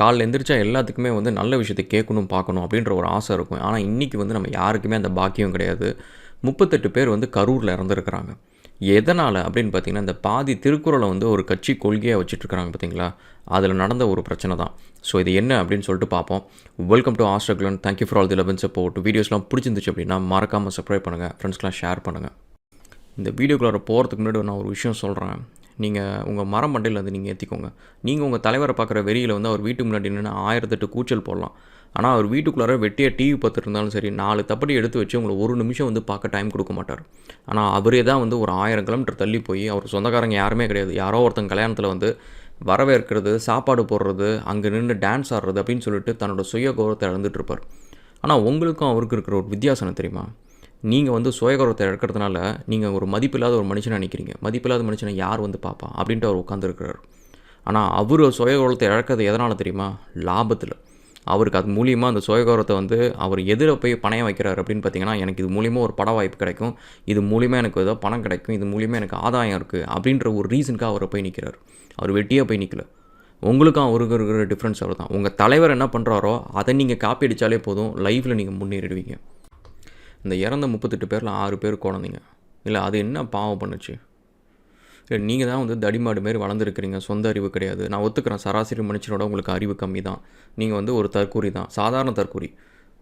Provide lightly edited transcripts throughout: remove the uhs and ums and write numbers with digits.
காலைல எந்திரிச்சா எல்லாத்துக்குமே வந்து நல்ல விஷயத்த கேட்கணும், பார்க்கணும் அப்படின்ற ஒரு ஆசை இருக்கும். ஆனா, இன்னைக்கு வந்து நம்ம யாருக்குமே அந்த பாக்கியம் கிடையாது. 38 பேர் வந்து கரூர்ல இறந்துருக்கிறாங்க. எதனால அப்படின்னு பார்த்தீங்கன்னா, இந்த பாதி திருக்குறள வந்து ஒரு கட்சி கொள்கையா வச்சுட்டுருக்காங்க பார்த்தீங்களா? அதில நடந்த ஒரு பிரச்சனை தான். ஸோ இது என்ன அப்படின்னு சொல்லிட்டு பார்ப்போம். வெல்கம் டூ ஆஸ்ட்ரகுலன். Thank you for all the love and support. வீடியோஸ்லாம் பிடிச்சிருந்துச்சு அப்படின்னா மறக்காம சப்ஸ்கிரைப் பண்ணுங்க. ஃப்ரெண்ட்ஸ்க்குலாம் ஷேர் பண்ணுங்க. இந்த வீடியோக்குள்ளார போறதுக்கு முன்னாடி நான் ஒரு விஷயம் சொல்றேன். நீங்க உங்க மரம் மண்டையில வந்து நீங்க ஏத்திக்கோங்க. நீங்க உங்க தலைவர பார்க்குற வெறியில வந்து அவர் வீட்டுக்கு முன்னாடி நின்னு 1008 கூச்சல் போடலாம். ஆனா, அவர் வீட்டுக்குள்ளார வெட்டியா டிவி பார்த்துட்டு இருந்தாலும் சரி, 4 தப்படி எடுத்து வச்சு உங்கள ஒரு நிமிஷம் வந்து பார்க்க டைம் குடுக்க மாட்டாரு. ஆனா, அவரே தான் வந்து ஒரு 1000 கிலோமீட்டர் தள்ளி போய் அவர் சொந்தக்காரங்க யாருமே கிடையாது. யாரோ ஒருத்தங்க கல்யாணத்தில வந்து வரவேற்கிறது, சாப்பாடு போடுறது, அங்க நின்னு டான்ஸ் ஆடுறது அப்படின்னு சொல்லிட்டு தன்னோட சுய கௌரவத்த இழந்துட்டு இருப்பார். ஆனா, உங்களுக்கும் அவருக்கும் இருக்கிற ஒரு வித்தியாசம் என்ன தெரியுமா? நீங்க வந்து சுயகௌரவத்த இழக்கிறதுனால, நீங்க ஒரு மதிப்பில்லாத ஒரு மனுஷனா நிக்கிறீங்க. மதிப்பில்லாத மனுஷன யார் வந்து பார்ப்பா? அப்படின்ட்டு அவர் உட்கார்ந்திருக்கிறாரு. ஆனா, அவரு சுயகௌரவத்த இழக்கிறது எதனால தெரியுமா? லாபத்தில. அவருக்கு அது மூலியமா அந்த சுயகௌரவத்த வந்து அவர் எதில போய் பணயம் வைக்கிறாரு அப்படின்னு பார்த்தீங்கன்னா, எனக்கு இது மூலியமா ஒரு பட வாய்ப்பு கிடைக்கும். இது மூலியமா எனக்கு ஏதோ பணம் கிடைக்கும். இது மூலியமா எனக்கு ஆதாயம் இருக்கு. அப்படின்ற ஒரு ரீசனுக்காக அவரு போய் நிக்கிறாரு. அவர் வெட்டியா போய் நிக்கல. உங்களுக்கும் அவருக்கும் இருக்கிற டிஃபரன்ஸ் அவ்வளோதான். உங்க தலைவர் என்ன பண்றாரோ, அத நீங்க காப்பி அடிச்சாலே போதும். லைஃப்ல நீங்க முன்னேறிடுவீங்க. இந்த இறந்த 38 பேர்ல 6 பேர் குழந்தைங்க. இல்ல அது என்ன பாவம் பண்ணுச்சு? இல்ல நீங்க தான் வந்து தடிமாடு மாரி வளர்ந்துருக்கிறீங்க. சொந்த அறிவு கிடையாது. நான் ஒத்துக்கிறேன். சராசரி மனுஷனோட உங்களுக்கு அறிவு கம்மி தான். நீங்க வந்து ஒரு தற்குறி தான். சாதாரண தற்குறி.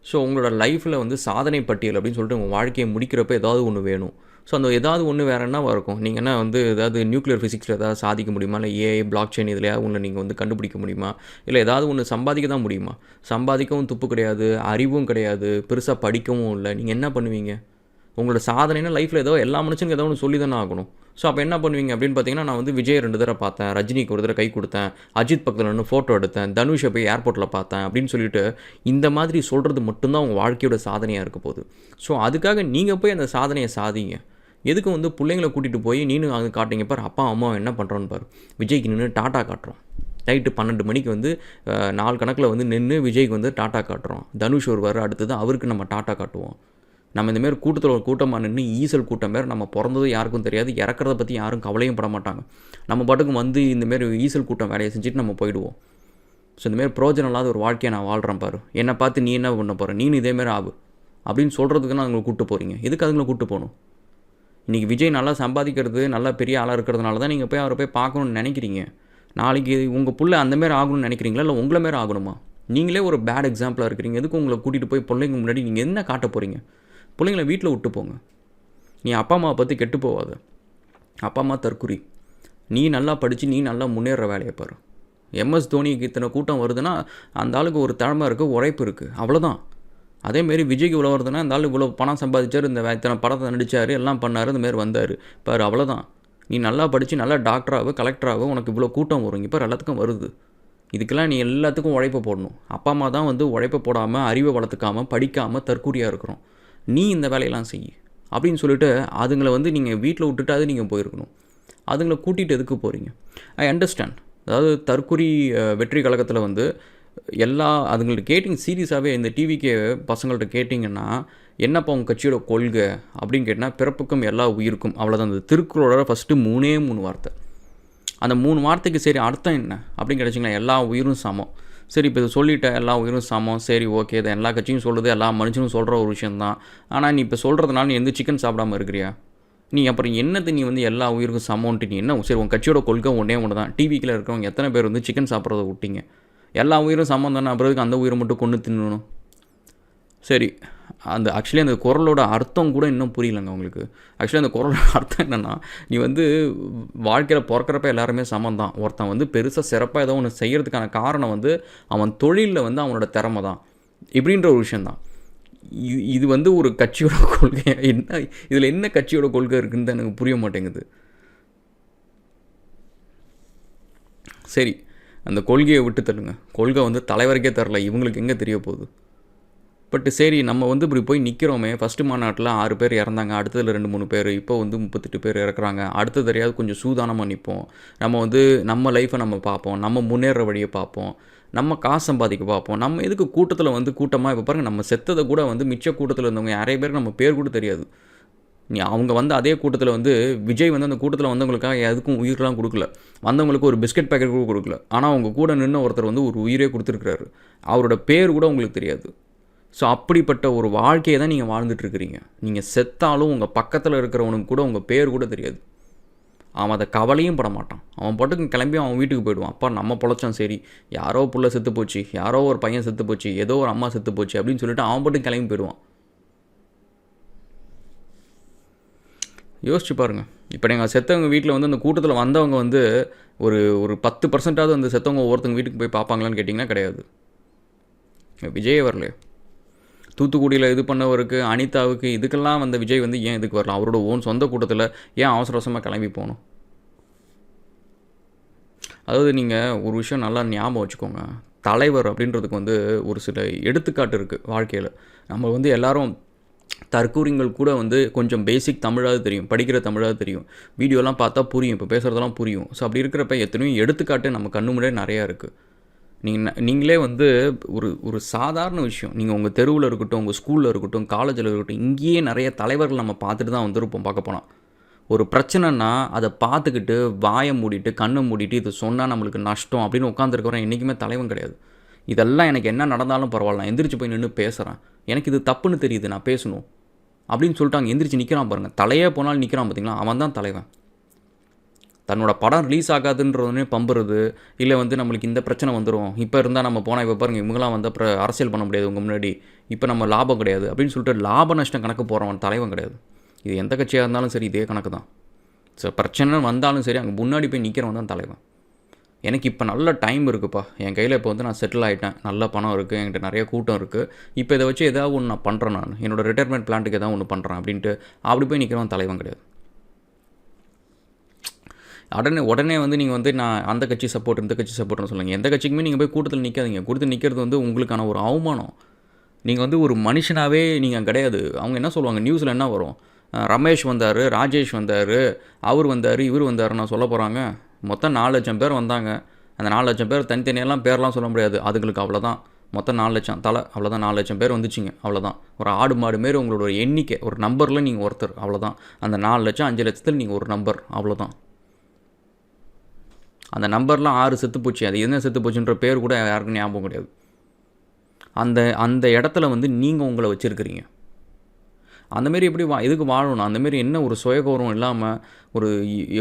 ஸோ உங்களோட லைஃப்ல வந்து சாதனை பட்டியல் அப்படின்னு சொல்லிட்டு உங்க வாழ்க்கைய முடிக்கிறப்ப ஏதாவது ஒண்ணு வேணும். ஸோ அந்த ஏதாவது ஒண்ணு வேற என்னவா இருக்கும்? நீங்க என்ன வந்து ஏதாவது நியூக்ளியர் ஃபிசிக்ஸ்ல ஏதாவது சாதிக்க முடியுமா? இல்ல ஏஐ, பிளாக் செயின் இதுலயாவது ஒண்ணு நீங்க வந்து கண்டுபிடிக்க முடியுமா? இல்ல ஏதாவது ஒண்ணு சம்பாதிக்க தான் முடியுமா? சம்பாதிக்கவும் துப்பு கிடையாது. அறிவும் கிடையாது. பெருசா படிக்கவும் இல்ல. நீங்க என்ன பண்ணுவீங்க? உங்களோட சாதனைனா லைஃப்ல ஏதோ எல்லா மனுஷனுக்கும் ஏதோ ஒண்ணு சொல்லி தானே ஆகணும். ஸோ அப்ப என்ன பண்ணுவீங்க அப்படின்னு பார்த்தீங்கன்னா, நான் வந்து விஜய 2 தடவ பார்த்தேன். ரஜினிக்கு ஒரு தடவ கை குடுத்தேன். அஜித் பக்கத்துல நின்னு ஃபோட்டோ எடுத்தேன். தனுஷ போய் ஏர்போர்ட்ல பார்த்தேன் அப்படின்னு சொல்லிட்டு, இந்த மாதிரி சொல்றது மட்டும் தான் உங்க வாழ்க்கையோட சாதனையா இருக்க போகுது. ஸோ அதுக்காக நீங்க போய் அந்த சாதனைய சாதிங்க. எதுக்கு வந்து புள்ளைங்கள கூட்டிட்டு போய் நீனும் அங்க காட்டுறீங்க பாரு, அப்பா, அம்மாவ என்ன பண்றோன்னு பாரு. விஜய்க்கு நின்னு டாட்டா காட்டுறோம். நைட்டு 12 மணிக்கு வந்து நாள் கணக்குல வந்து நின்னு விஜய்க்கு வந்து டாட்டா காட்டுறோம். தனுஷ் வருவாரு. அடுத்தது அவருக்கு நம்ம டாட்டா காட்டுவோம். நம்ம இந்த மாரி கூட்டத்துல ஒரு கூட்டமா நின்னு ஈசல் கூட்டம் மாரி நம்ம பொறந்தது யாருக்கும் தெரியாது. இறக்கிறத பத்தி யாரும் கவலையும் பட மாட்டாங்க. நம்ம பாட்டுக்கு வந்து இந்த மாரி ஈசல் கூட்டம் வேலைய செஞ்சுட்டு நம்ம போயிடுவோம். ஸோ இந்த மாரி பிரயோஜனம் இல்லாத ஒரு வாழ்க்கைய நான் வாழ்றேன் பாரு. என்ன பார்த்து நீ என்ன பண்ண போற? நீனும் இதே மாரி ஆகு. அப்படின்னு சொல்றதுக்குன்னு அதுங்கள கூட்டு போறீங்க. எதுக்கு அதுங்கள கூட்டு போணும்? இன்னைக்கு விஜய் நல்லா சம்பாதிக்கிறது, நல்லா பெரிய ஆளா இருக்கிறதுனால தான் நீங்க போய் அவர போய் பார்க்கணும்னு நெனைக்கிறீங்க. நாளைக்கு உங்க புள்ள அந்த மாரி ஆகணும்னு நெனைக்கிறீங்களா? இல்ல உங்கள மாரி ஆகணுமா? நீங்களே ஒரு பேட் எக்ஸாம்பிளா இருக்கிறீங்க. எதுக்கு உங்கள கூட்டிட்டு போய் புள்ளைங்க முன்னாடி நீங்க என்ன காட்டப் போறீங்க? புள்ளைங்கள வீட்ல விட்டு போங்க. நீ அப்பா, அம்மாவ பத்தி கெட்டு போவாத. அப்பா, அம்மா தற்குறி. நீ நல்லா படிச்சு, நீ நல்லா முன்னேறுற வேலைய பாரு. எம்எஸ் தோனிக்கு இத்தன கூட்டம் வருதுன்னா, அந்த ஆளுக்கு ஒரு திறமை இருக்கு, உழைப்பு இருக்கு. அவ்வளோதான். அதேமாரி விஜய்க்கு இவ்வளோ வருதுன்னா, இந்த ஆளு இவ்வளோ பணம் சம்பாதிச்சாரு, இத்தன படத்த நடிச்சாரு, எல்லாம் பண்ணாரு, இந்த மாரி வந்தாரு. பாரு அவ்வளோதான். நீ நல்லா படிச்சு, நல்லா டாக்டராவு, கலெக்டராவு உனக்கு இவ்வளோ கூட்டம் வரும். இங்க பாரு எல்லாத்துக்கும் வருது. இதுக்கெல்லாம் நீ எல்லாத்துக்கும் உழைப்ப போடணும். அப்பா, அம்மா தான் வந்து உழைப்ப போடாம, அறிவ வளர்த்துக்காம, படிக்காம தற்குறியா இருக்கிறோம். நீ இந்த வேலையெல்லாம் செய். அப்படின்னு சொல்லிட்டு அதுங்கள வந்து நீங்க வீட்ல விட்டுட்டாவது நீங்க போயிருக்கணும். அதுங்கள கூட்டிட்டு எதுக்கு போறீங்க? I understand. அதாவது தற்குறி வெற்றி கழகத்துல வந்து அதுங்கள்ட்ட கேட்டிங்க சீரியஸாவே இந்த டிவிகே பசங்கள்ட்ட கேட்டிங்கன்னா, "என்னப்பா உங்க கட்சியோட கொள்கை?" அப்படின்னு கேட்டா, "பிறப்புக்கும் எல்லா உயிருக்கும்." அவ்வளோதான். அந்த திருக்குறளோட ஃபர்ஸ்ட்டு 3 வார்த்தை. அந்த 3 வார்த்தைக்கு சரி அர்த்தம் என்ன? அப்படின்னு கேட்டீங்கன்னா, எல்லா உயிரும் சமம். சரி இப்ப இத சொல்லிட்டேன், எல்லா உயிரும் சமம். சரி ஓகே. இத எல்லா கட்சியும் சொல்லுது, எல்லா மனுஷனும் சொல்ற ஒரு விஷயம் தான். ஆனா நீ இப்ப சொல்றதுனால நீ எந்த சிக்கன் சாப்பிடாம இருக்கிறியா? நீ அப்புறம் என்னத்த நீ வந்து எல்லா உயிருக்கும் சமம்ன்ட்டு நீ என்ன சரி உன் கட்சியோட கொள்கை ஒண்ணே ஒண்ணு தான். டிவிக்குள்ள இருக்கிறவங்க எத்தனை பேர் வந்து சிக்கன் சாப்பிடுறத விட்டீங்க? எல்லா உயிரும் சமம் தானே. அப்புறம் எதுக்கு அந்த உயிரை மட்டும் கொன்னு தின்னணும்? சரி. ஆக்சுவலி அந்த குறளோட அர்த்தம் கூட இன்னும் புரியலங்க உங்களுக்கு. ஆக்சுவலி அந்த குறளோட அர்த்தம் என்னன்னா, நீ வந்து வாழ்க்கையில பொறக்கிறப்ப எல்லாருமே சமம் தான். ஒருத்தன் வந்து பெருசா சிறப்பா ஏதோ ஒண்ணு செய்யறதுக்கான காரணம் வந்து அவன் தொழில்ல வந்து அவனோட திறமை தான். இப்படின்ற ஒரு விஷயம் தான். இது வந்து ஒரு கட்சியோட கொள்கை என்ன? இதுல என்ன கட்சியோட கொள்கை இருக்குன்னு தான் எனக்கு புரிய மாட்டேங்குது. சரி. அந்த கொள்கைய விட்டு தள்ளுங்க. கொள்கை வந்து தலைவருக்கே தெரியல. இவங்களுக்கு எங்க தெரிய போகுது? பட் சரி நம்ம வந்து இப்படி போய் நிக்கிறோமே, ஃபர்ஸ்ட் மாநாட்டுல 6 பேர் இறந்தாங்க. அடுத்ததுல 2, 3 பேரு. இப்போ வந்து 38 பேர் இறக்குறாங்க. அடுத்த தடவையாவது கொஞ்சம் சூதானமா நிப்போம். நம்ம வந்து நம்ம லைஃப்ப நம்ம பார்ப்போம். நம்ம முன்னேற வழிய பார்ப்போம். நம்ம காசு சம்பாதிக்க பார்ப்போம். நம்ம எதுக்கு கூட்டத்துல வந்து கூட்டமா இப்ப பாருங்க நம்ம செத்தத கூட வந்து மிச்ச கூட்டத்துல இருந்தவங்க நெறைய பேருக்கு நம்ம பேர் கூட தெரியாது. அவங்க வந்து அதே கூட்டத்தில் வந்து விஜய் வந்து அந்த கூட்டத்தில் வந்தவங்களுக்காக எதுக்கும் உயிரெலாம் கொடுக்கல, வந்தவங்களுக்கு ஒரு பிஸ்கட் பேக்கெட் கூட கொடுக்கல. ஆனால் அவங்க கூட நின்று ஒருத்தர் வந்து ஒரு உயிரே கொடுத்துருக்குறாரு. அவரோட பேர் கூட உங்களுக்கு தெரியாது. ஸோ அப்படிப்பட்ட ஒரு வாழ்க்கையை தான் நீங்கள் வாழ்ந்துட்டுருக்கிறீங்க. நீங்கள் செத்தாலும் உங்கள் பக்கத்தில் இருக்கிறவனுக்கு கூட உங்கள் பேர் கூட தெரியாது. அவன் அதை கவலையும் பட மாட்டான். அவன் பாட்டுக்கு கிளம்பி அவன் வீட்டுக்கு போயிடுவான். அப்பா நம்ம பொழைச்சோம், சரி யாரோ புள்ள செத்து போச்சு, யாரோ ஒரு பையன் செத்து போச்சு, ஏதோ ஒரு அம்மா செத்து போச்சு அப்படின்னு சொல்லிட்டு அவன் பாட்டுக்கு கிளம்பி போயிடுவான். யோசிச்சு பாருங்கள். இப்போ நீங்கள் செத்தவங்க வீட்டில் வந்து அந்த கூட்டத்தில் வந்தவங்க வந்து ஒரு ஒரு 10% அந்த செத்தவங்க ஒவ்வொருத்தவங்க வீட்டுக்கு போய் பார்ப்பாங்களான்னு கேட்டிங்கன்னா கிடையாது. விஜயே வரலையே. தூத்துக்குடியில் இது பண்ணவருக்கு, அனிதாவுக்கு, இதுக்கெல்லாம் வந்த விஜய் வந்து ஏன் இதுக்கு வரலாம்? அவரோட ஓன் சொந்த கூட்டத்தில் ஏன் அவசர அவசரமாக கிளம்பி போகணும்? அதாவது நீங்கள் ஒரு விஷயம் நல்லா ஞாபகம் வச்சுக்கோங்க. தலைவர் அப்படின்றதுக்கு வந்து ஒரு சில எடுத்துக்காட்டு இருக்குது வாழ்க்கையில். நம்ம வந்து எல்லோரும் தற்கூறிங்கள் கூட வந்து கொஞ்சம் பேசிக் தமிழாவது தெரியும், படிக்கிற தமிழாவது தெரியும், வீடியோலாம் பார்த்தா புரியும், இப்போ பேசுகிறதெல்லாம் புரியும். ஸோ அப்படி இருக்கிறப்ப எத்தனையோ எடுத்துக்காட்டு நம்ம கண்ணு முன்னாடியே நிறையா இருக்குது. நீங்களே வந்து ஒரு சாதாரண விஷயம், நீங்கள் உங்கள் தெருவில் இருக்கட்டும், உங்கள் ஸ்கூலில் இருக்கட்டும், காலேஜில் இருக்கட்டும், இங்கேயே நிறைய தலைவர்கள் நம்ம பார்த்துட்டு தான் வந்திருப்போம். பார்க்க போனால் ஒரு பிரச்சனைனா அதை பார்த்துக்கிட்டு வாயை மூடிட்டு கண்ணை மூடிட்டு இது சொன்னால் நம்மளுக்கு நஷ்டம் அப்படின்னு உட்காந்துருக்கிறோம். என்றைக்குமே தலைவன் கிடையாது. இதெல்லாம் எனக்கு என்ன நடந்தாலும் பரவாயில்ல, நான் எந்திரிச்சு போய் நின்று பேசுகிறேன், எனக்கு இது தப்புன்னு தெரியுது, நான் பேசணும் அப்படின்னு சொல்லிட்டு அங்கே எந்திரிச்சு நிற்கிறான் பாருங்கள். தலையே போனாலும் நிற்கிறான் பார்த்தீங்களா, அவன் தான் தலைவன். தன்னோட படம் ரிலீஸ் ஆகாதுன்றதுனே பம்புறது, இல்லை வந்து நம்மளுக்கு இந்த பிரச்சனை வந்துடும், இப்போ இருந்தால் நம்ம போனால் இப்போ பாருங்கள் இவங்களாம் வந்து அப்புறம் அரசியல் பண்ண முடியாது உங்கள் முன்னாடி, இப்போ நம்ம லாபம் கிடையாது அப்படின்னு சொல்லிட்டு லாப நஷ்டம் கணக்கு போகிறவன் தலைவன் கிடையாது. இது எந்த கட்சியாக இருந்தாலும் சரி இதே கணக்கு தான். ஸோ பிரச்சனை வந்தாலும் சரி அங்கே முன்னாடி போய் நிற்கிறவன் தான் தலைவன். எனக்கு இப்போ நல்ல டைம் இருக்குப்பா, என் கையில் இப்போ வந்து நான் செட்டில் ஆகிட்டேன், நல்ல பணம் இருக்குது, என்கிட்ட நிறைய கூட்டம் இருக்குது, இப்போ இதை வச்சு ஏதாவது ஒன்று நான் பண்ணுறேன், நான் என்னோடய ரிட்டையர்மெண்ட் பிளான்ட்டுக்கு ஏதாவது ஒன்று பண்ணுறேன் அப்படின்ட்டு அப்படி போய் நிற்கிறவன் தலைவன் கிடையாது. உடனே வந்து நீங்கள் வந்து நான் அந்த கட்சி சப்போர்ட் இந்த கட்சி சப்போர்ட்னு சொல்லுங்கள். எந்த கட்சிக்குமே நீங்கள் போய் கூட்டத்தில் நிற்காதீங்க. கூட்டத்தில் நிற்கிறது வந்து உங்களுக்கான ஒரு அவமானம். நீங்கள் வந்து ஒரு மனுஷனாகவே நீங்கள் கிடையாது. அவங்க என்ன சொல்லுவாங்க, நியூஸில் என்ன வரும், ரமேஷ் வந்தார், ராஜேஷ் வந்தார், அவர் வந்தார், இவர் வந்தார், நான் சொல்ல போகிறாங்க. மொத்தம் 4 லட்சம் பேர் வந்தாங்க. அந்த 4 லட்சம் பேர் தனித்தனியெல்லாம் பேர்லாம் சொல்ல முடியாது, அதுங்களுக்கு அவ்வளோதான். மொத்தம் 4 லட்சம் தலை, அவ்வளோதான். 4 லட்சம் பேர் வந்துச்சிங்க, அவ்வளோதான். ஒரு ஆடு மாடு மாரி உங்களோட ஒரு எண்ணிக்கை, ஒரு நம்பரில் நீங்கள் ஒருத்தர், அவ்வளோதான். அந்த 4 லட்சம் 5 லட்சத்தில் நீங்கள் ஒரு நம்பர், அவ்வளோதான். அந்த நம்பர்லாம் 6 செத்து போச்சு, அது என்ன செத்து போச்சுன்ற பேர் கூட யாருக்கும் ஞாபகம் கிடையாது. அந்த இடத்துல வந்து நீங்கள் உங்களை வச்சுருக்கிறீங்க. அந்தமாரி எப்படி எதுக்கு வாழணும்? அந்தமாரி என்ன ஒரு சுயகௌரவம் இல்லாமல் ஒரு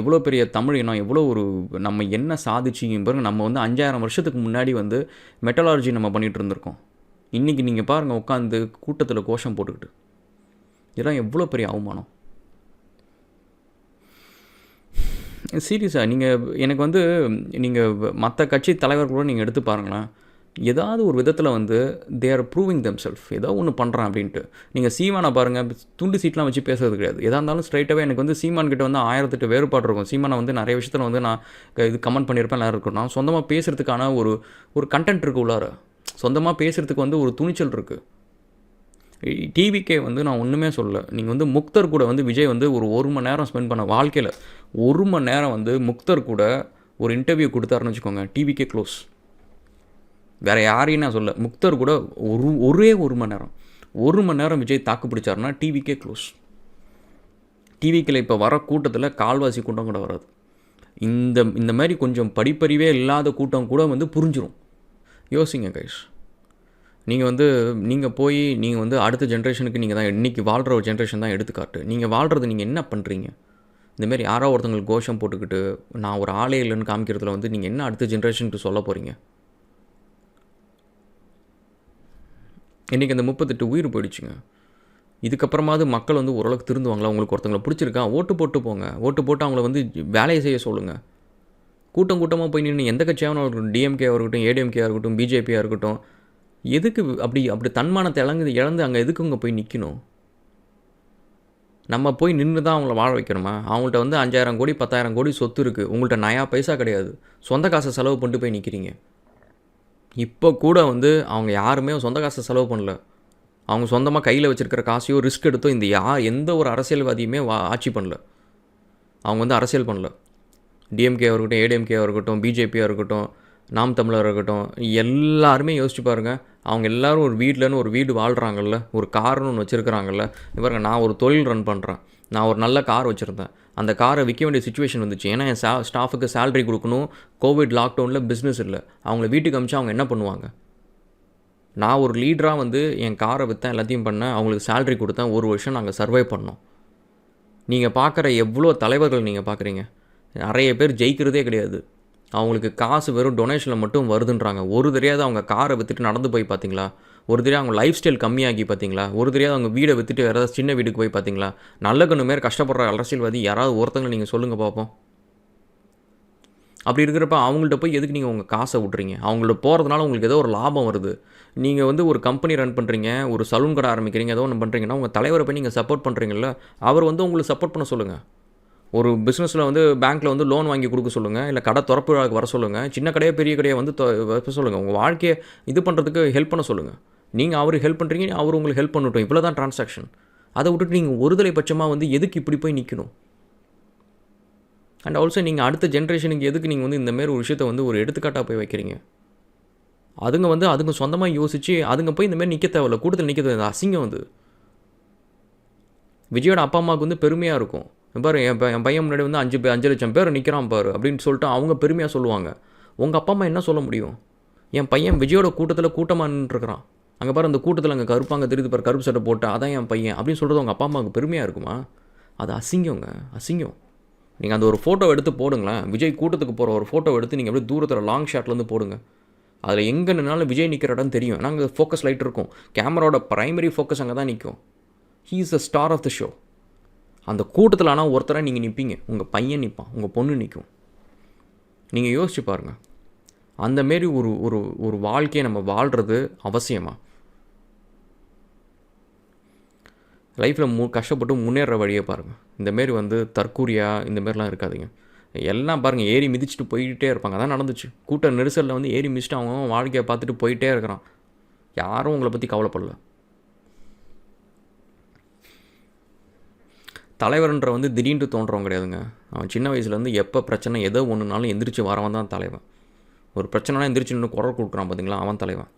எவ்வளோ பெரிய தமிழ் இனம், எவ்வளோ ஒரு நம்ம என்ன சாதிச்சிங்க பாருங்க. நம்ம வந்து 5000 வருஷத்துக்கு முன்னாடி வந்து மெட்டலாலஜி நம்ம பண்ணிகிட்டு இருந்திருக்கோம். இன்றைக்கி நீங்கள் பாருங்கள் உட்காந்து கூட்டத்தில் கோஷம் போட்டுக்கிட்டு, இதெல்லாம் எவ்வளோ பெரிய அவமானம். சீரியஸாக எனக்கு வந்து நீங்கள் மற்ற கட்சி தலைவர்களோடு நீங்கள் எடுத்து பாருங்களேன், ஏதாவது ஒரு விதத்தில் வந்து they are proving them self, ஏதோ ஒன்று பண்ணுறான் அப்படின்ட்டு. நீங்கள் சீமானை பாருங்கள், துண்டு சீட்லாம் வச்சு பேசுறது கிடையாது. எதாக இருந்தாலும் ஸ்ட்ரைட்டாகவே எனக்கு வந்து சீமான்கிட்ட வந்து 1008 வேறுபாடு இருக்கும். சீமானை வந்து நிறைய விஷயத்தில் வந்து நான் இது கமெண்ட் பண்ணியிருப்பேன், எல்லாரும் இருக்கும். நான் சொந்தமாக பேசுகிறதுக்கான ஒரு கண்டென்ட் இருக்குது உள்ளார, சொந்தமாக பேசுகிறதுக்கு வந்து ஒரு துணிச்சல் இருக்குது. டிவிக்கே வந்து நான் ஒன்றுமே சொல்லலை. நீங்கள் வந்து முக்தர் கூட வந்து விஜய் வந்து ஒரு மணி நேரம் ஸ்பெண்ட் பண்ண வாழ்க்கையில் 1 மணி நேரம் வந்து முக்தர் கூட ஒரு இன்டர்வியூ கொடுத்தாருன்னு வச்சுக்கோங்க, டிவிக்கே க்ளோஸ். வேறு யாரையும் நான் சொல்ல, முக்தர் கூட ஒரே 1 மணி நேரம் 1 மணி நேரம் விஜய் தாக்கு பிடிச்சாருன்னா டிவிக்கே க்ளோஸ். டிவிக்கில் இப்போ வர கூட்டத்தில் கால்வாசி கூட்டம் கூட வராது. இந்த மாதிரி கொஞ்சம் படிப்பறிவே இல்லாத கூட்டம் கூட வந்து புரிஞ்சிடும். யோசிங்க கைஸ். நீங்கள் போய் நீங்கள் வந்து அடுத்த ஜென்ரேஷனுக்கு நீங்கள் தான் இன்றைக்கி வாழ்கிற ஒரு ஜென்ரேஷன் தான் எடுத்துக்காட்டு. நீங்கள் வாழ்கிறது நீங்கள் என்ன பண்ணுறீங்க? இந்தமாரி யாரோ ஒருத்தங்களுக்கு கோஷம் போட்டுக்கிட்டு நான் ஒரு ஆளே இல்லைன்னு காமிக்கிறதுல வந்து நீங்கள் என்ன அடுத்த ஜென்ரேஷனுக்கு சொல்ல போகிறீங்க? இன்றைக்கி அந்த 38 உயிர் போயிடுச்சுங்க. இதுக்கப்புறமாவது மக்கள் வந்து ஓரளவுக்கு திருந்துவாங்களா? உங்களுக்கு ஒருத்தங்களை பிடிச்சிருக்கா, ஓட்டு போட்டு போங்க. ஓட்டு போட்டு அவங்கள வந்து வேலையை செய்ய சொல்லுங்கள். கூட்டமாக போய் நின்று எந்த கட்சியாகவும் இருக்கட்டும், டிஎம்கேவாக இருக்கட்டும், ஏடிஎம்கேவாக இருக்கட்டும், பிஜேபியாக இருக்கட்டும், எதுக்கு அப்படி தன்மானத்தை இழந்து அங்கே எதுக்கு இங்கே போய் நிற்கணும்? நம்ம போய் நின்று தான் அவங்கள வாழ வைக்கணுமா? அவங்கள்ட்ட வந்து 5000 கோடி 10,000 கோடி சொத்து இருக்குது, உங்கள்கிட்ட நயா பைசா கிடையாது, சொந்த காசை செலவு பண்ணிட்டு போய் நிற்கிறீங்க. இப்போ கூட வந்து அவங்க யாருமே சொந்த காசை செலவு பண்ணல. அவங்க சொந்தமாக கையில் வச்சுருக்கிற காசையோ ரிஸ்க் எடுத்தோ எந்த ஒரு அரசியல்வாதியுமே ஆட்சி பண்ணல. அவங்க வந்து அரசியல் பண்ணல. டிஎம்கேவாக இருக்கட்டும், ஏடிஎம்கேவாக இருக்கட்டும், பிஜேபியாக இருக்கட்டும், நாம் தமிழர் இருக்கட்டும், எல்லாருமே யோசிச்சு பாருங்க. அவங்க எல்லாரும் ஒரு வீட்லன்னு ஒரு வீடு வாழ்றாங்கல்ல, ஒரு கார்ன்னு ஒண்ணு வச்சிருக்கிறாங்கல்ல. பாருங்க நான் ஒரு தொழில் ரன் பண்றேன். நான் ஒரு நல்ல கார் வச்சிருந்தேன். அந்த கார விக்க வேண்டிய சிச்சுவேஷன் வந்துச்சு. ஏன்னா என் ஸ்டாஃப்க்கு சேலரி குடுக்கணும். கோவிட் லாக்டவுன்ல பிசினஸ் இல்ல. அவங்கள வீட்டுக்கு அனுப்பிச்சா அவங்க என்ன பண்ணுவாங்க? நான் ஒரு லீடரா வந்து என் கார வித்தேன், எல்லாத்தையும் பண்ணேன். அவங்களுக்கு சேலரி குடுத்தேன். 1 வருஷம் நாங்க சர்வை பண்ணோம். நீங்க பார்க்குற எவ்வளோ தலைவர்கள் நீங்க பார்க்குறீங்க. நெறைய பேர் ஜெயிக்கிறதே கிடையாது. அவங்களுக்கு காசு வெறும் டொனேஷன்ல மட்டும் வருதுன்றாங்க. ஒரு தடவையாவது அவங்க கார வித்துட்டு நடந்து போய் பார்த்தீங்களா? ஒரு தடவை அவங்க லைஃப் ஸ்டைல் கம்மியாகி பார்த்தீங்களா? ஒரு தடவையாவது அவங்க வீட வித்துட்டு வேற ஏதாவது சின்ன வீட்டுக்கு போய் பார்த்தீங்களா? நல்ல கண்ணு மாரி கஷ்டப்படுற அரசியல்வாதி யாராவது ஒருத்தங்கள நீங்க சொல்லுங்க பார்ப்போம். அப்படி இருக்கிறப்ப அவங்கள்ட்ட போய் எதுக்கு நீங்க உங்க காச விட்றீங்க? அவங்கள்ட்ட போறதுனால உங்களுக்கு ஏதோ ஒரு லாபம் வருது. நீங்க வந்து ஒரு கம்பெனி ரன் பண்றீங்க, ஒரு சலூன் கடை ஆரம்பிக்கிறீங்க, ஏதோ ஒண்ணு பண்றீங்கன்னா, உங்க தலைவர போய் நீங்க சப்போர்ட் பண்றீங்கல்ல, அவர் வந்து உங்களுக்கு சப்போர்ட் பண்ண சொல்லுங்க. ஒரு பிசினஸ்ல வந்து பேங்க்ல வந்து லோன் வாங்கி குடுக்க சொல்லுங்க. இல்ல கடை தொறப்பு விழாவுக்கு வர சொல்லுங்க. சின்ன கடையா, பெரிய கடையா வந்து வைக்க சொல்லுங்க. உங்க வாழ்க்கைய இது பண்றதுக்கு ஹெல்ப் பண்ண சொல்லுங்க. நீங்க அவருக்கு ஹெல்ப் பண்றீங்க, அவரு உங்களுக்கு ஹெல்ப் பண்ணட்டும். இவ்வளோ தான் டிரான்சாக்ஷன். அத விட்டுட்டு நீங்க ஒருதலை பட்சமா வந்து எதுக்கு இப்படி போய் நிக்கணும்? அண்ட் ஆல்சோ நீங்க அடுத்த ஜெனரேஷனுக்கு எதுக்கு நீங்க வந்து இந்த மாரி ஒரு விஷயத்த வந்து ஒரு எடுத்துக்காட்டா போய் வைக்கிறீங்க? அதுங்க சொந்தமா யோசிச்சு, அதுங்க போய் இந்த மாரி நிக்க தேவையில்ல. கூட்டத்துல நிக்க தேவையில்ல. அசிங்கம் அது. விஜயோட அப்பா, அம்மாவுக்கு வந்து பெருமையா இருக்கும். பாரு என் பையன் முன்னாடி வந்து 5 லட்சம் பேர் நிற்கிறான் பாரு அப்படின்னு சொல்லிட்டு அவங்க பெருமையாக சொல்லுவாங்க. உங்கள் அப்பா அம்மா என்ன சொல்ல முடியும்? என் பையன் விஜயோட கூட்டத்தில் கூட்டமாக நின்றுருக்கிறான். அங்கே பாரு அந்த கூட்டத்தில் அங்கே கருப்பாங்க தெரியுது பாரு, கருப்பு சட்டை போட்டு அதான் என் பையன் அப்படின்னு சொல்கிறது உங்கள் அப்பா அம்மாவுக்கு பெருமையாக இருக்குமா? அது அசிங்கங்க, அசிங்கம். நீங்கள் அந்த ஒரு ஃபோட்டோ எடுத்து போடுங்களேன். விஜய் கூட்டத்துக்கு போகிற ஒரு ஃபோட்டோ எடுத்து நீங்கள் அப்படியே தூரத்தில் லாங் ஷாட்லேருந்து போடுங்க. அதில் எங்கே நின்னாலும் விஜய் நிற்கிற இடம் தெரியும். நாங்கள் ஃபோக்கஸ் லைட் இருக்கும். கேமராவோட ப்ரைமரி ஃபோக்கஸ் அங்கே தான் நிற்கும். He is the star of the show. அந்த கூட்டத்தில் ஆனால் ஒருத்தராக நீங்கள் நிற்பீங்க. உங்கள் பையன் நிற்பான், உங்கள் பொண்ணு நிற்கும். நீங்கள் யோசிச்சு பாருங்கள். அந்தமாரி ஒரு ஒரு ஒரு வாழ்க்கையை நம்ம வாழ்கிறது அவசியமா? லைஃப்பில் கஷ்டப்பட்டு முன்னேற வழியை பாருங்கள். இந்தமாரி வந்து தற்கூரியாக இந்தமாரிலாம் இருக்காதீங்க. எல்லாம் பாருங்கள் ஏறி மிதிச்சுட்டு போயிட்டே இருப்பாங்க. அதான் நடந்துச்சு. கூட்ட நெரிசலில் வந்து ஏறி மிதிச்சுட்டு அவங்க வாழ்க்கையை பார்த்துட்டு போயிட்டே இருக்கிறான். யாரும் உங்களை பற்றி கவலைப்படல. தலைவர்ன்ற வந்து திடீர்னு தோன்றவங்க கிடையாதுங்க. அவன் சின்ன வயசுலேருந்து எப்போ பிரச்சனை எதோ ஒன்றுனாலும் எந்திரிச்சு வரவன் தான் தலைவன். ஒரு பிரச்சனைனா எந்திரிச்சு நின்று குரல் கொடுக்குறான் பார்த்தீங்களா, அவன் தலைவன்.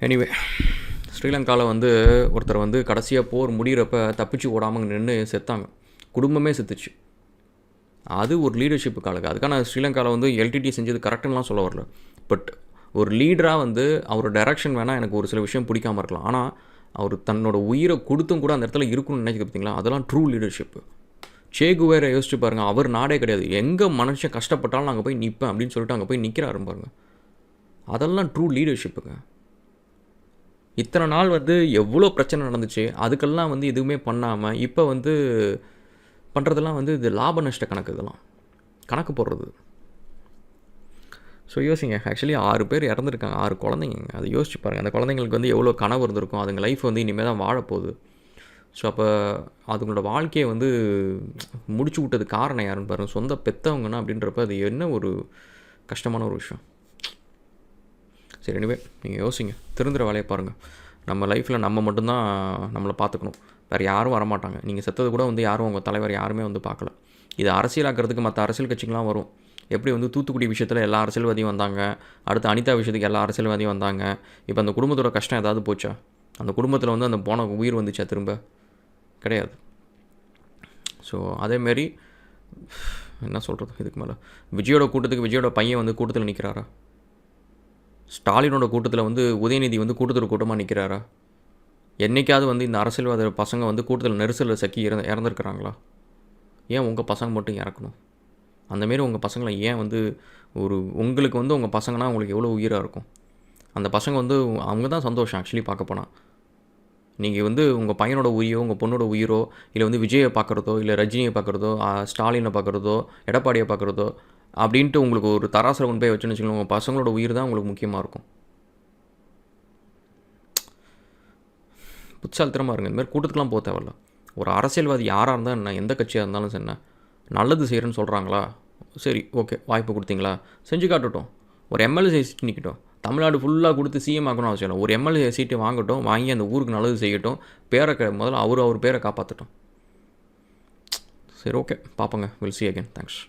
எனிவே, ஸ்ரீலங்காவில் வந்து ஒருத்தர் வந்து கடைசியாக போர் முடிகிறப்ப தப்பிச்சு ஓடாமல் நின்று செத்தாங்க. குடும்பமே செத்துச்சு. அது ஒரு லீடர்ஷிப்புக்கு ஆளுங்க. அதுக்கான ஸ்ரீலங்காவில் வந்து எல்டிடி செஞ்சது கரெக்டுன்னெலாம் சொல்ல வரல. பட் ஒரு லீடராக வந்து அவர் டைரக்ஷன் வேணால் எனக்கு ஒரு சில விஷயம் பிடிக்காமல் இருக்கலாம். ஆனால் அவர் தன்னோட உயிரை கொடுத்தும் கூட அந்த இடத்துல இருக்கணும்னு நினைக்கிது பார்த்தீங்களா, அதெல்லாம் ட்ரூ லீடர்ஷிப்பு. சே குவேரா யோசிச்சு பாருங்கள். அவர் நாடே கிடையாது. எங்கே மனுஷன் கஷ்டப்பட்டாலும் நாங்கள் போய் நிற்பேன் அப்படின்னு சொல்லிட்டு அங்கே போய் நிற்கிறாரு பாருங்க. அதெல்லாம் ட்ரூ லீடர்ஷிப்புங்க. இத்தனை நாள் வந்து எவ்வளோ பிரச்சனை நடந்துச்சு, அதுக்கெல்லாம் வந்து எதுவுமே பண்ணாமல் இப்போ வந்து பண்ணுறதெல்லாம் வந்து இது லாப நஷ்ட கணக்கு. இதெல்லாம் கணக்கு போடுறது. ஸோ யோசிங்க. ஆக்சுவலி 6 பேர் இறந்துருக்காங்க, 6 குழந்தைங்க. அதை யோசிச்சு பாருங்கள். அந்த குழந்தைங்களுக்கு வந்து எவ்வளோ கனவு இருந்திருக்கும். அதுங்க லைஃப் வந்து இனிமேல் தான் வாழப்போகுது. ஸோ அப்போ அதுங்களோட வாழ்க்கையை வந்து முடிச்சு விட்டது காரணம் யாருன்னு பாருங்கள். சொந்த பெற்றவங்கன்னா அப்படின்றப்ப அது என்ன ஒரு கஷ்டமான ஒரு விஷயம். சரி, எனிவே நீங்கள் யோசிங்க. திருந்துற வேலையை பாருங்கள். நம்ம லைஃப்பில் நம்ம மட்டும்தான் நம்மளை பார்த்துக்கணும். வேறு யாரும் வரமாட்டாங்க. நீங்கள் செத்தது கூட வந்து யாரும் உங்கள் தலைவர் யாருமே வந்து பார்க்கல. இது அரசியலாக்கிறதுக்கு மற்ற அரசியல் கட்சிகள்லாம் வரும். எப்படி வந்து தூத்துக்குடி விஷயத்தில் எல்லா அரசியல்வாதியும் வந்தாங்க, அடுத்து அனிதா விஷயத்துக்கு எல்லா அரசியல்வாதியும் வந்தாங்க. இப்போ அந்த குடும்பத்தோட கஷ்டம் ஏதாவது போச்சா? அந்த குடும்பத்தில் வந்து அந்த போன உயிர் வந்துச்சா திரும்ப? கிடையாது. ஸோ அதேமாரி என்ன சொல்கிறது இதுக்கு மேலே? விஜயோட கூட்டத்துக்கு விஜயோட பையன் வந்து கூட்டத்தில் நிற்கிறாரா? ஸ்டாலினோட கூட்டத்தில் வந்து உதயநிதி வந்து கூட்டமாக நிற்கிறாரா? என்றைக்காவது வந்து இந்த அரசியல்வாத பசங்க வந்து கூட்டத்தில் நெரிசலில் சக்கி இறந்துருக்குறாங்களா? ஏன் உங்கள் பசங்க மட்டும் இறக்கணும்? அந்தமாரி உங்கள் பசங்களை ஏன் வந்து உங்களுக்கு வந்து உங்கள் பசங்கன்னா உங்களுக்கு எவ்வளோ உயிராக இருக்கும்? அந்த பசங்க வந்து அவங்க தான் சந்தோஷம் ஆக்சுவலி பார்க்க போனால். நீங்கள் வந்து உங்கள் பையனோட உயிரோ, உங்கள் பொண்ணோட உயிரோ, இல்லை வந்து விஜயை பார்க்குறதோ, இல்லை ரஜினியை பார்க்குறதோ, ஸ்டாலினை பார்க்குறதோ, எடப்பாடியை பார்க்குறதோ அப்படின்ட்டு உங்களுக்கு ஒரு தராசில் கொண்டு போய் வச்சுன்னு வச்சுக்கோங்க. உங்கள் பசங்களோட உயிர் தான் உங்களுக்கு முக்கியமாக இருக்கும். புத்தாலித்தனமாக இருங்க. இந்தமாதிரி கூட்டத்துக்குலாம் போக தேவையில்ல. ஒரு அரசியல்வாதி யாராக இருந்தால் என்ன, எந்த கட்சியாக இருந்தாலும் என்ன, நல்லது செய்கிறேன்னு சொல்கிறாங்களா, சரி ஓகே வாய்ப்பு கொடுத்தீங்களா, செஞ்சு காட்டட்டும். ஒரு எம்எல்ஏ சீட்டு நிற்கட்டும். தமிழ்நாடு ஃபுல்லாக கொடுத்து சிஎம் ஆக்கணும் அவசியம் இல்லை. ஒரு எம்எல்ஏ சீட்டு வாங்கட்டும், வாங்கி அந்த ஊருக்கு நல்லது செய்யட்டும், பேரை முதல்ல அவர் பேரை காப்பாற்றட்டும். சரி ஓகே பார்ப்போங்க. Will see again. தேங்க்ஸ்.